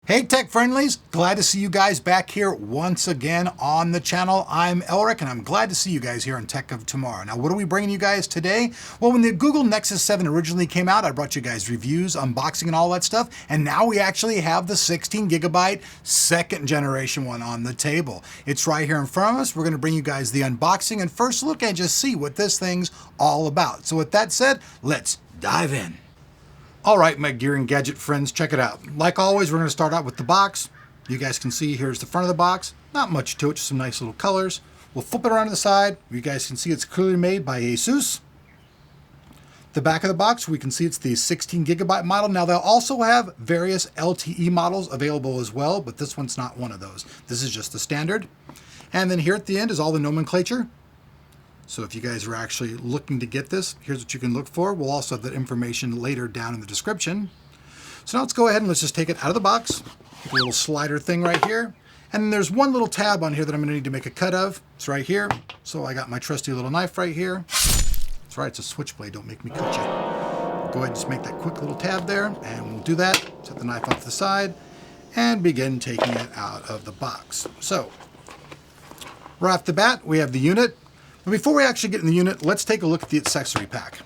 Hey tech friendlies, glad to see you guys back here once again on the channel. I'm Elric and I'm glad to see you guys here on Tech of Tomorrow. Now what are we bringing you guys today? Well, when the Google Nexus 7 originally came out, I brought you guys reviews, unboxing and all that stuff, and now we actually have the 16 gigabyte second generation one on the table. It's right here in front of us. We're going to bring you guys the unboxing and first look and just see what this thing's all about. So with that said, let's dive in. All right, my gear and gadget friends, check it out. Like always, we're going to start out with the box. You guys can see here's the front of the box. Not much to it, just some nice little colors. We'll flip it around to the side. You guys can see it's clearly made by Asus. The back of the box, we can see it's the 16 gigabyte model. Now they'll also have various LTE models available as well, but this one's not one of those. This is just the standard. And then here at the end is all the nomenclature. So if you guys are actually looking to get this, here's what you can look for. We'll also have that information later down in the description. So now let's go ahead and let's just take it out of the box. A little slider thing right here. And then there's one little tab on here that I'm going to need to make a cut of. It's right here. So I got my trusty little knife right here. That's right, it's a switchblade. Don't make me cut you. Go ahead and just make that quick little tab there. And we'll do that. Set the knife off to the side and begin taking it out of the box. So right off the bat, we have the unit. But before we actually get in the unit, let's take a look at the accessory pack.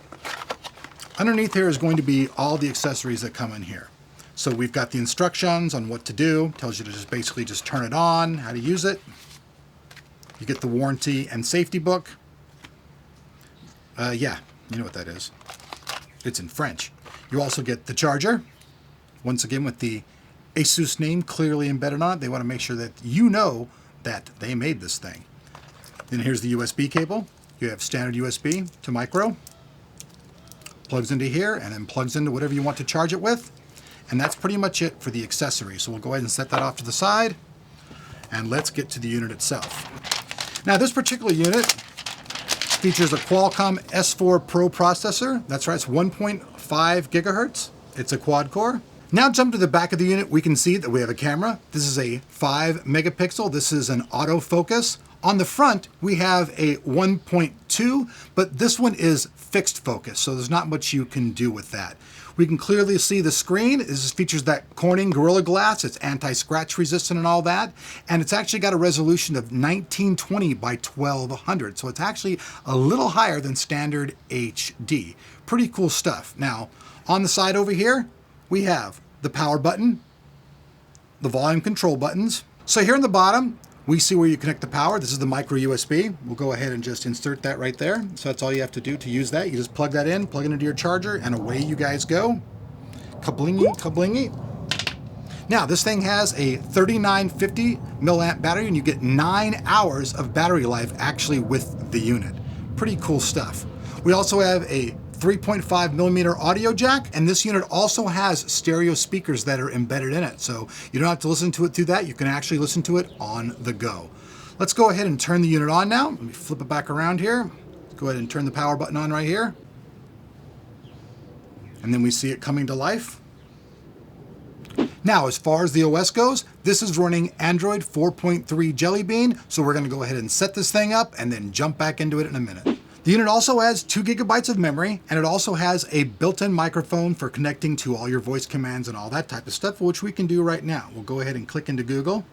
Underneath here is going to be all the accessories that come in here. So we've got the instructions on what to do. Tells you to just basically just turn it on, how to use it. You get the warranty and safety book. Yeah, you know what that is. It's in French. You also get the charger. Once again, with the Asus name clearly embedded on it. They want to make sure that you know that they made this thing. Then here's the USB cable. You have standard USB to micro. Plugs into here and then plugs into whatever you want to charge it with. And that's pretty much it for the accessory. So we'll go ahead and set that off to the side. And let's get to the unit itself. Now this particular unit features a Qualcomm S4 Pro processor. That's right, it's 1.5 gigahertz. It's a quad core. Now jump to the back of the unit, we can see that we have a camera. This is a 5 megapixel. This is an autofocus. On the front, we have a 1.2, but this one is fixed focus, so there's not much you can do with that. We can clearly see the screen. This features that Corning Gorilla Glass. It's anti-scratch resistant and all that. And it's actually got a resolution of 1920 by 1200, so it's actually a little higher than standard HD. Pretty cool stuff. Now, on the side over here, we have the power button, the volume control buttons. So here in the bottom, we see where you connect the power. This is the micro USB. We'll go ahead and just insert that right there. So that's all you have to do to use that. You just plug that in, plug it into your charger, and away you guys go. Kablingy, kablingy. Now, this thing has a 3950 milliamp battery, and you get 9 hours of battery life actually with the unit. Pretty cool stuff. We also have a 3.5 millimeter audio jack, and this unit also has stereo speakers that are embedded in it. So you don't have to listen to it through that. You can actually listen to it on the go. Let's go ahead and turn the unit on now. Let me flip it back around here. Go ahead and turn the power button on right here. And then we see it coming to life. Now, as far as the OS goes, this is running Android 4.3 Jelly Bean. So we're going to go ahead and set this thing up and then jump back into it in a minute. The unit also has 2 gigabytes of memory, and it also has a built-in microphone for connecting to all your voice commands and all that type of stuff, which we can do right now. We'll go ahead and click into Google.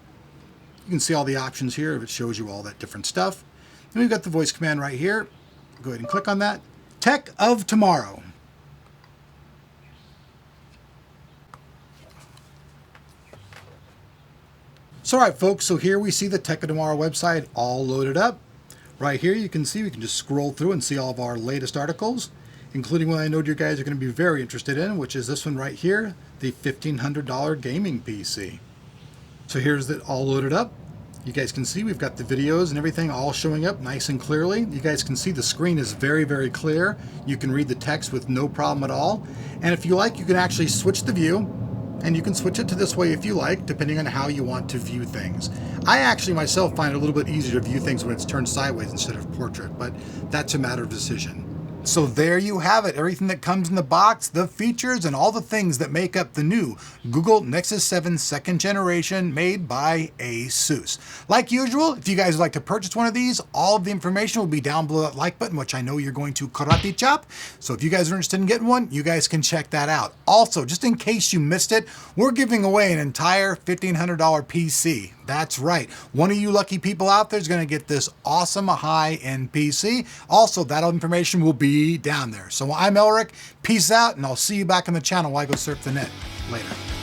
You can see all the options here if it shows you all that different stuff. Then we've got the voice command right here. Go ahead and click on that. Tech of Tomorrow. So all right, folks, so here we see the Tech of Tomorrow website all loaded up. Right here you can see, we can just scroll through and see all of our latest articles, including one I know you guys are going to be very interested in, which is this one right here, the $1,500 gaming PC. So here's it all loaded up. You guys can see we've got the videos and everything all showing up nice and clearly. You guys can see the screen is very, very clear. You can read the text with no problem at all. And if you like, you can actually switch the view. And you can switch it to this way if you like, depending on how you want to view things. I actually myself find it a little bit easier to view things when it's turned sideways instead of portrait, but that's a matter of decision. So there you have it, everything that comes in the box, the features, and all the things that make up the new Google Nexus 7 second generation made by ASUS. Like usual, if you guys would like to purchase one of these, all of the information will be down below that like button, which I know you're going to karate chop. So if you guys are interested in getting one, you guys can check that out. Also, just in case you missed it, we're giving away an entire $1,500 PC. That's right. One of you lucky people out there is going to get this awesome high-end PC. Also, that information will be down there. So I'm Elric. Peace out, and I'll see you back on the channel while I go surf the net. Later.